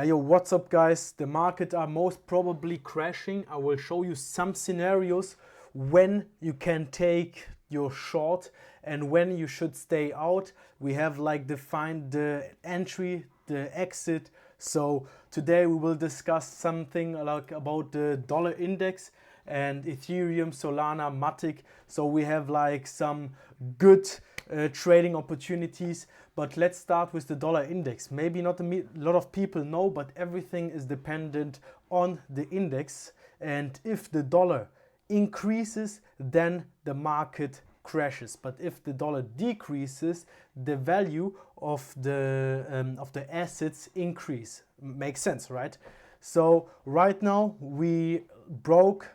Yo, what's up guys? The market are most probably crashing. I will show you some scenarios when you can take your short and when you should stay out. We have like defined the entry, the exit. So today we will discuss something like about the dollar index and Ethereum, Solana, Matic. So we have like some good trading opportunities. But let's start with the dollar index. Maybe not a lot of people know, but everything is dependent on the index. And if the dollar increases, then the market crashes. But if the dollar decreases, the value of the assets increase. Makes sense, right? So right now we broke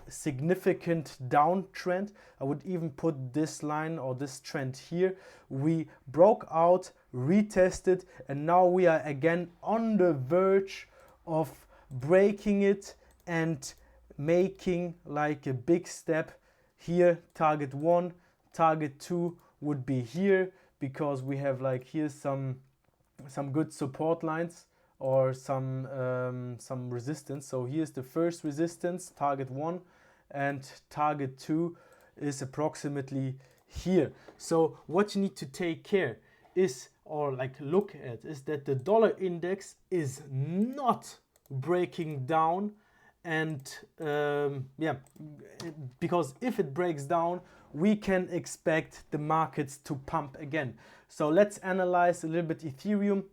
significant downtrend. I would even put this line or this trend here. We broke out, retested, and now we are again on the verge of breaking it and making like a big step here. Target 1, target 2 would be here, because we have like here some good support lines or some resistance. So here's the first resistance, target 1, and target 2 is approximately here. So what you need to take care is, or like look at, is that the dollar index is not breaking down. And because if it breaks down, we can expect the markets to pump again. So let's analyze a little bit Ethereum.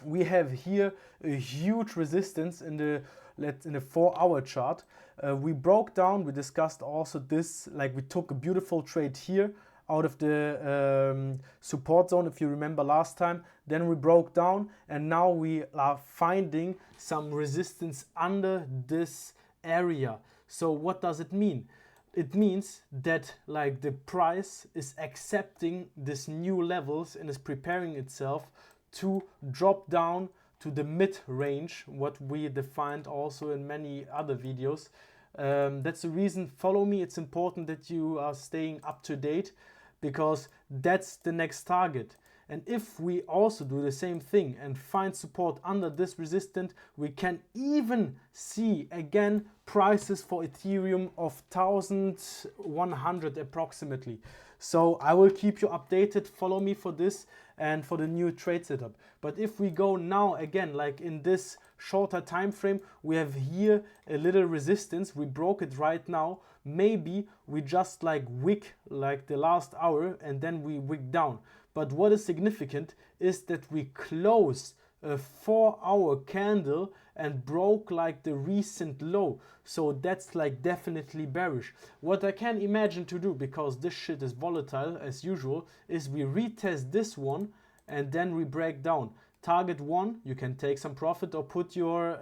We have here a huge resistance in the 4-hour chart. We broke down, we discussed also this, like we took a beautiful trade here out of the support zone, if you remember last time. Then we broke down, and now we are finding some resistance under this area. So what does it mean? It means that like the price is accepting this new levels and is preparing itself to drop down to the mid range, what we defined also in many other videos. That's the reason, follow me. It's important that you are staying up to date, because that's the next target. And if we also do the same thing and find support under this resistance, we can even see again prices for Ethereum of 1,100 approximately. So I will keep you updated. Follow me for this and for the new trade setup. But if we go now again, like in this shorter time frame, we have here a little resistance. We broke it right now. Maybe we just like wick like the last hour and then we wick down. But what is significant is that we close a 4-hour candle and broke like the recent low. So that's like definitely bearish. What I can imagine to do, because this shit is volatile as usual, is we retest this one and then we break down. Target 1, you can take some profit or put your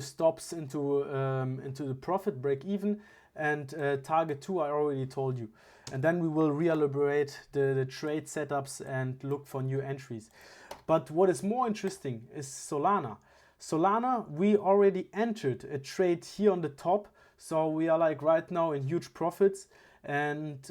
stops into the profit break even. And target 2 I already told you. And then we will reelaborate the trade setups and look for new entries. But what is more interesting is Solana. Solana, we already entered a trade here on the top. So we are like right now in huge profits. And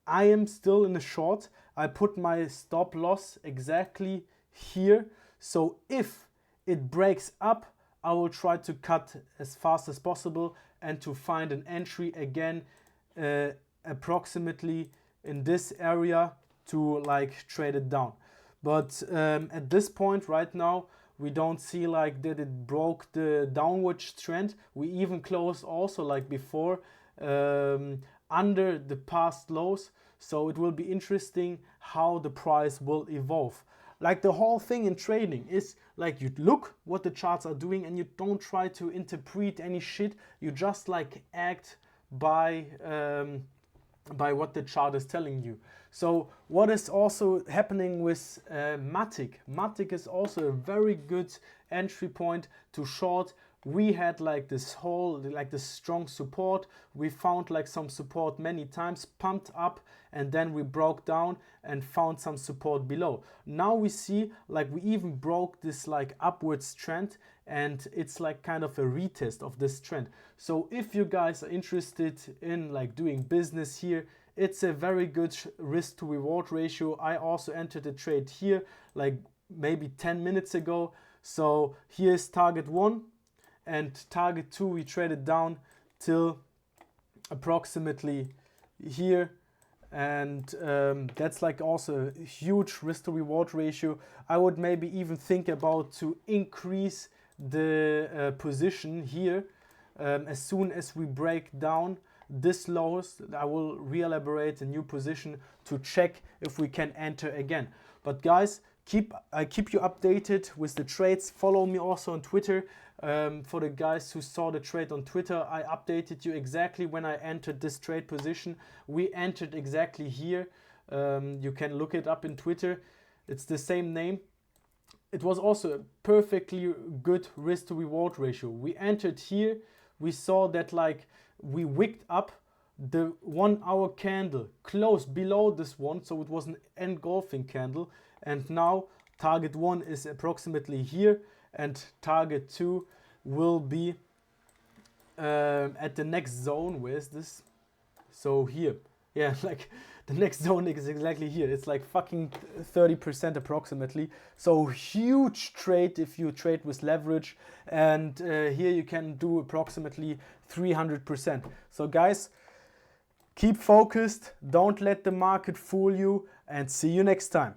I am still in the short. I put my stop loss exactly here. So if it breaks up, I will try to cut as fast as possible and to find an entry again approximately in this area to like trade it down. But at this point right now, we don't see like that it broke the downward trend. We even closed also like before under the past lows. So it will be interesting how the price will evolve. Like the whole thing in trading is like you look what the charts are doing and you don't try to interpret any shit. You just like act by what the chart is telling you. So what is also happening with Matic? Matic is also a very good entry point to short. We had like this strong support. We found like some support many times, pumped up, and then we broke down and found some support below. Now we see like we even broke this like upwards trend, and it's like kind of a retest of this trend. So if you guys are interested in like doing business here, it's a very good risk to reward ratio. I also entered a trade here like maybe 10 minutes ago. So here's target 1, and target 2 we traded down till approximately here, and that's like also a huge risk to reward ratio. I would maybe even think about to increase the position here as soon as we break down this lows. I will re-elaborate a new position to check if we can enter again. But guys, I keep you updated with the trades. Follow me also on Twitter. For the guys who saw the trade on Twitter, I updated you exactly when I entered this trade position. We entered exactly here. You can look it up in Twitter. It's the same name. It was also a perfectly good risk to reward ratio. We entered here. We saw that like we wicked up the 1 hour candle close below this one, so it was an engulfing candle, and now target 1 is approximately here, and target 2 will be at the next zone. Where is this? So here, yeah, like the next zone is exactly here. It's like fucking 30% approximately. So huge trade if you trade with leverage, and here you can do approximately 300%. So guys, keep focused, don't let the market fool you, and see you next time.